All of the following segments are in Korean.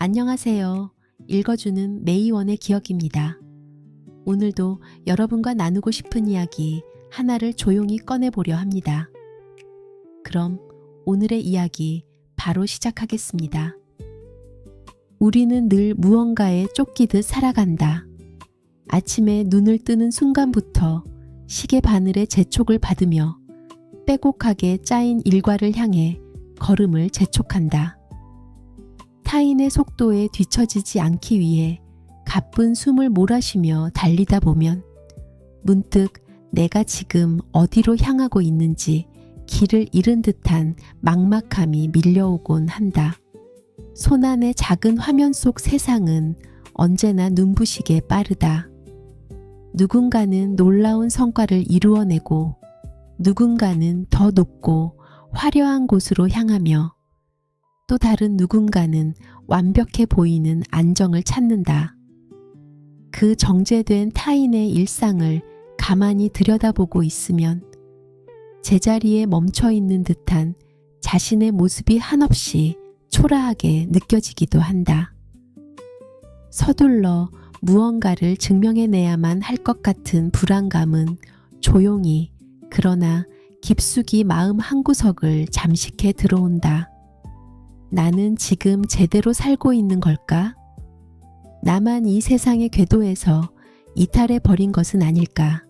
안녕하세요. 읽어주는 메이원의 기억입니다. 오늘도 여러분과 나누고 싶은 이야기 하나를 조용히 꺼내보려 합니다. 그럼 오늘의 이야기 바로 시작하겠습니다. 우리는 늘 무언가에 쫓기듯 살아간다. 아침에 눈을 뜨는 순간부터 시계 바늘의 재촉을 받으며 빼곡하게 짜인 일과를 향해 걸음을 재촉한다. 타인의 속도에 뒤처지지 않기 위해 가쁜 숨을 몰아쉬며 달리다 보면 문득 내가 지금 어디로 향하고 있는지 길을 잃은 듯한 막막함이 밀려오곤 한다. 손안의 작은 화면 속 세상은 언제나 눈부시게 빠르다. 누군가는 놀라운 성과를 이루어내고 누군가는 더 높고 화려한 곳으로 향하며 또 다른 누군가는 완벽해 보이는 안정을 찾는다. 그 정제된 타인의 일상을 가만히 들여다보고 있으면 제자리에 멈춰 있는 듯한 자신의 모습이 한없이 초라하게 느껴지기도 한다. 서둘러 무언가를 증명해내야만 할 것 같은 불안감은 조용히 그러나 깊숙이 마음 한구석을 잠식해 들어온다. 나는 지금 제대로 살고 있는 걸까? 나만 이 세상의 궤도에서 이탈해 버린 것은 아닐까?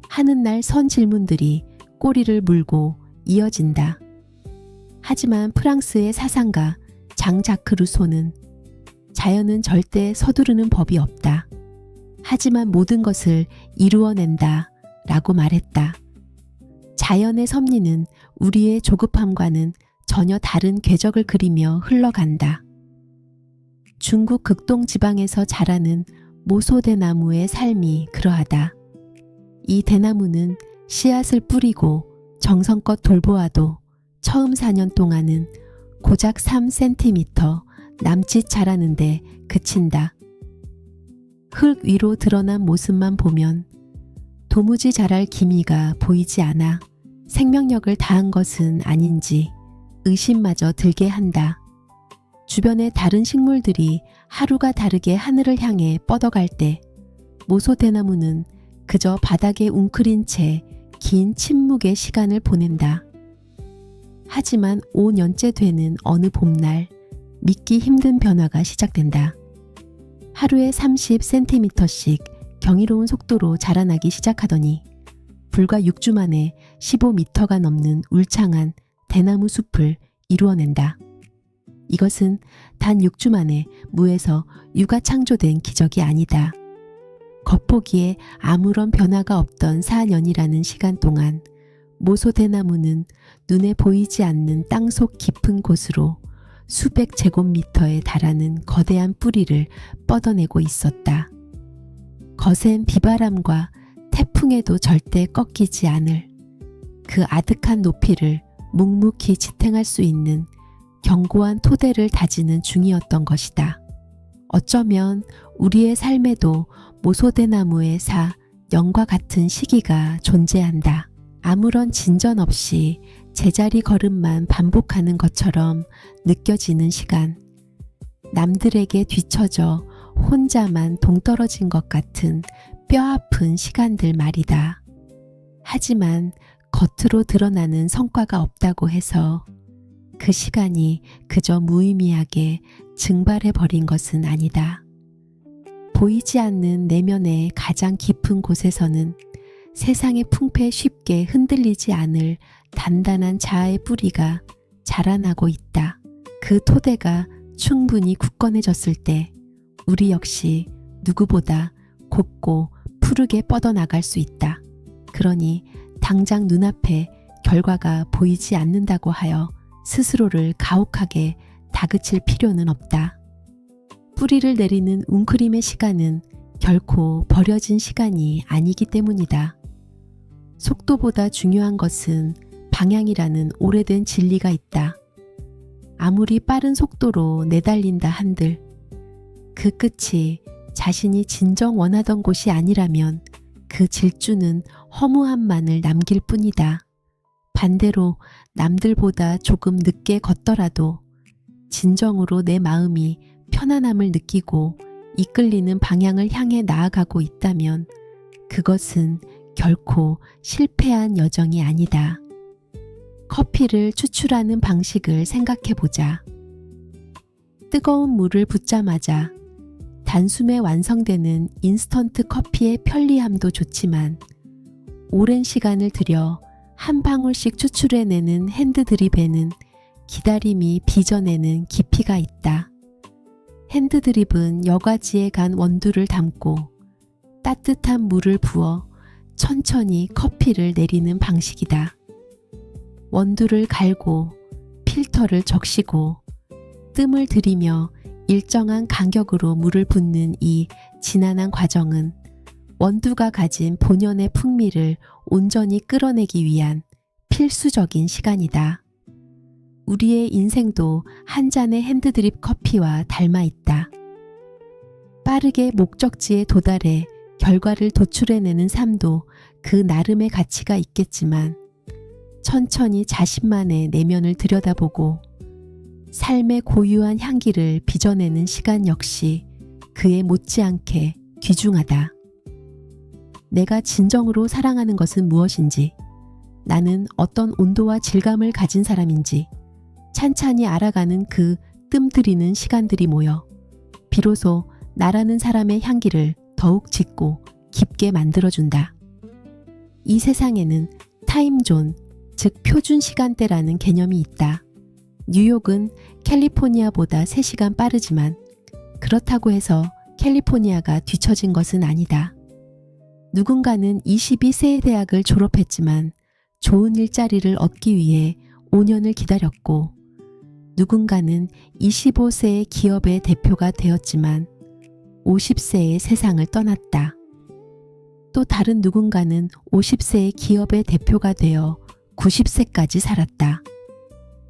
하는 날 선 질문들이 꼬리를 물고 이어진다. 하지만 프랑스의 사상가 장 자크 루소는 자연은 절대 서두르는 법이 없다. 하지만 모든 것을 이루어낸다 라고 말했다. 자연의 섭리는 우리의 조급함과는 전혀 다른 궤적을 그리며 흘러간다. 중국 극동 지방에서 자라는 모소대나무의 삶이 그러하다. 이 대나무는 씨앗을 뿌리고 정성껏 돌보아도 처음 4년 동안은 고작 3cm 남짓 자라는데 그친다. 흙 위로 드러난 모습만 보면 도무지 자랄 기미가 보이지 않아 생명력을 다한 것은 아닌지 의심마저 들게 한다. 주변의 다른 식물들이 하루가 다르게 하늘을 향해 뻗어갈 때 모소대나무는 그저 바닥에 웅크린 채 긴 침묵의 시간을 보낸다. 하지만 5년째 되는 어느 봄날 믿기 힘든 변화가 시작된다. 하루에 30cm씩 경이로운 속도로 자라나기 시작하더니 불과 6주 만에 15m가 넘는 울창한 대나무 숲을 이루어낸다. 이것은 단 6주 만에 무에서 유가 창조된 기적이 아니다. 겉보기에 아무런 변화가 없던 4년이라는 시간 동안 모소대나무는 눈에 보이지 않는 땅속 깊은 곳으로 수백 제곱미터에 달하는 거대한 뿌리를 뻗어내고 있었다. 거센 비바람과 태풍에도 절대 꺾이지 않을 그 아득한 높이를 묵묵히 지탱할 수 있는 견고한 토대를 다지는 중이었던 것이다. 어쩌면 우리의 삶에도 모소대나무의 영과 같은 시기가 존재한다. 아무런 진전 없이 제자리 걸음만 반복하는 것처럼 느껴지는 시간. 남들에게 뒤처져 혼자만 동떨어진 것 같은 뼈아픈 시간들 말이다. 하지만 겉으로 드러나는 성과가 없다고 해서 그 시간이 그저 무의미하게 증발해버린 것은 아니다. 보이지 않는 내면의 가장 깊은 곳에서는 세상의 풍패에 쉽게 흔들리지 않을 단단한 자아의 뿌리가 자라나고 있다. 그 토대가 충분히 굳건해졌을 때 우리 역시 누구보다 곱고 푸르게 뻗어나갈 수 있다. 그러니 당장 눈앞에 결과가 보이지 않는다고 하여 스스로를 가혹하게 다그칠 필요는 없다. 뿌리를 내리는 웅크림의 시간은 결코 버려진 시간이 아니기 때문이다. 속도보다 중요한 것은 방향이라는 오래된 진리가 있다. 아무리 빠른 속도로 내달린다 한들 그 끝이 자신이 진정 원하던 곳이 아니라면 그 질주는 허무함만을 남길 뿐이다. 반대로 남들보다 조금 늦게 걷더라도 진정으로 내 마음이 편안함을 느끼고 이끌리는 방향을 향해 나아가고 있다면 그것은 결코 실패한 여정이 아니다. 커피를 추출하는 방식을 생각해 보자. 뜨거운 물을 붓자마자 단숨에 완성되는 인스턴트 커피의 편리함도 좋지만 오랜 시간을 들여 한 방울씩 추출해내는 핸드드립에는 기다림이 빚어내는 깊이가 있다. 핸드드립은 여과지에 간 원두를 담고 따뜻한 물을 부어 천천히 커피를 내리는 방식이다. 원두를 갈고 필터를 적시고 뜸을 들이며 일정한 간격으로 물을 붓는 이 지난한 과정은 원두가 가진 본연의 풍미를 온전히 끌어내기 위한 필수적인 시간이다. 우리의 인생도 한 잔의 핸드드립 커피와 닮아 있다. 빠르게 목적지에 도달해 결과를 도출해내는 삶도 그 나름의 가치가 있겠지만 천천히 자신만의 내면을 들여다보고 삶의 고유한 향기를 빚어내는 시간 역시 그에 못지않게 귀중하다. 내가 진정으로 사랑하는 것은 무엇인지, 나는 어떤 온도와 질감을 가진 사람인지 찬찬히 알아가는 그 뜸들이는 시간들이 모여 비로소 나라는 사람의 향기를 더욱 짙고 깊게 만들어준다. 이 세상에는 타임존, 즉 표준 시간대라는 개념이 있다. 뉴욕은 캘리포니아보다 3시간 빠르지만 그렇다고 해서 캘리포니아가 뒤처진 것은 아니다. 누군가는 22세의 대학을 졸업했지만 좋은 일자리를 얻기 위해 5년을 기다렸고, 누군가는 25세의 기업의 대표가 되었지만 50세의 세상을 떠났다. 또 다른 누군가는 50세의 기업의 대표가 되어 90세까지 살았다.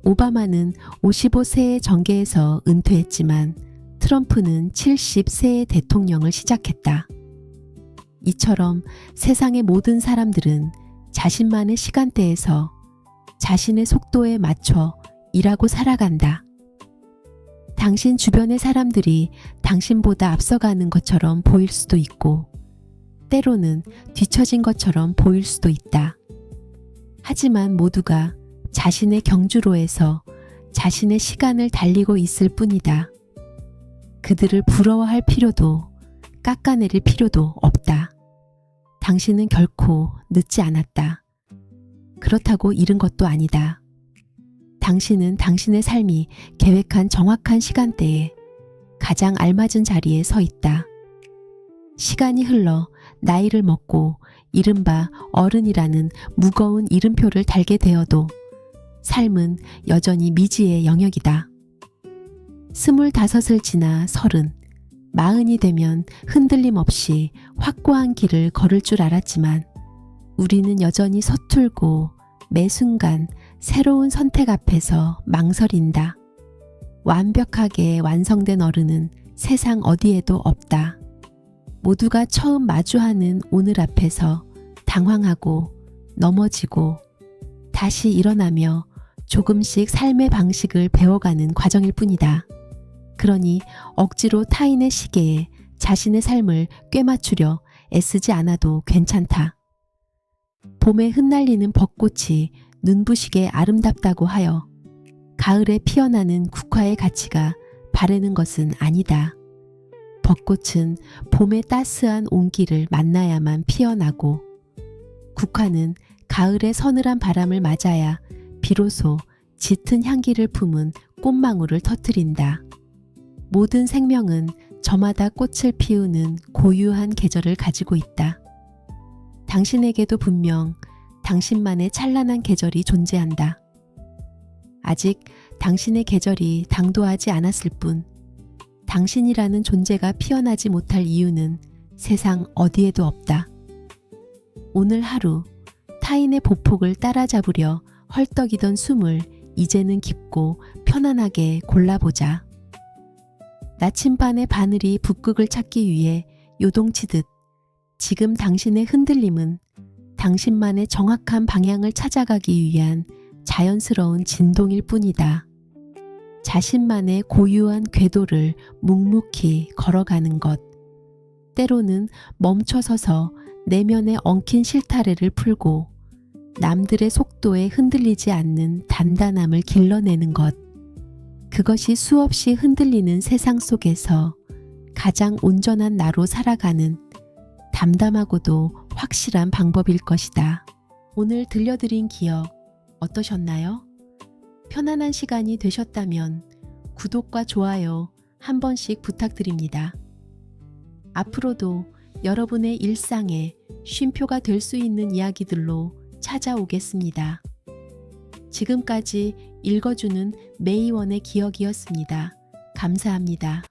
오바마는 55세의 정계에서 은퇴했지만 트럼프는 70세의 대통령을 시작했다. 이처럼 세상의 모든 사람들은 자신만의 시간대에서 자신의 속도에 맞춰 일하고 살아간다. 당신 주변의 사람들이 당신보다 앞서가는 것처럼 보일 수도 있고 때로는 뒤처진 것처럼 보일 수도 있다. 하지만 모두가 자신의 경주로에서 자신의 시간을 달리고 있을 뿐이다. 그들을 부러워할 필요도 깎아내릴 필요도 없다. 당신은 결코 늦지 않았다. 그렇다고 이른 것도 아니다. 당신은 당신의 삶이 계획한 정확한 시간대에 가장 알맞은 자리에 서 있다. 시간이 흘러 나이를 먹고 이른바 어른이라는 무거운 이름표를 달게 되어도 삶은 여전히 미지의 영역이다. 25을 지나 30, 40이 되면 흔들림 없이 확고한 길을 걸을 줄 알았지만 우리는 여전히 서툴고 매 순간 새로운 선택 앞에서 망설인다. 완벽하게 완성된 어른은 세상 어디에도 없다. 모두가 처음 마주하는 오늘 앞에서 당황하고 넘어지고 다시 일어나며 조금씩 삶의 방식을 배워가는 과정일 뿐이다. 그러니 억지로 타인의 시계에 자신의 삶을 꿰맞추려 애쓰지 않아도 괜찮다. 봄에 흩날리는 벚꽃이 눈부시게 아름답다고 하여 가을에 피어나는 국화의 가치가 바라는 것은 아니다. 벚꽃은 봄의 따스한 온기를 만나야만 피어나고 국화는 가을의 서늘한 바람을 맞아야 비로소 짙은 향기를 품은 꽃망울을 터뜨린다. 모든 생명은 저마다 꽃을 피우는 고유한 계절을 가지고 있다. 당신에게도 분명 당신만의 찬란한 계절이 존재한다. 아직 당신의 계절이 당도하지 않았을 뿐 당신이라는 존재가 피어나지 못할 이유는 세상 어디에도 없다. 오늘 하루 타인의 보폭을 따라잡으려 헐떡이던 숨을 이제는 깊고 편안하게 골라보자. 나침반의 바늘이 북극을 찾기 위해 요동치듯 지금 당신의 흔들림은 당신만의 정확한 방향을 찾아가기 위한 자연스러운 진동일 뿐이다. 자신만의 고유한 궤도를 묵묵히 걸어가는 것. 때로는 멈춰서서 내면의 엉킨 실타래를 풀고 남들의 속도에 흔들리지 않는 단단함을 길러내는 것. 그것이 수없이 흔들리는 세상 속에서 가장 온전한 나로 살아가는 담담하고도 확실한 방법일 것이다. 오늘 들려드린 기억 어떠셨나요? 편안한 시간이 되셨다면 구독과 좋아요 한 번씩 부탁드립니다. 앞으로도 여러분의 일상에 쉼표가 될 수 있는 이야기들로 찾아오겠습니다. 지금까지 읽어주는 메이원의 기억이었습니다. 감사합니다.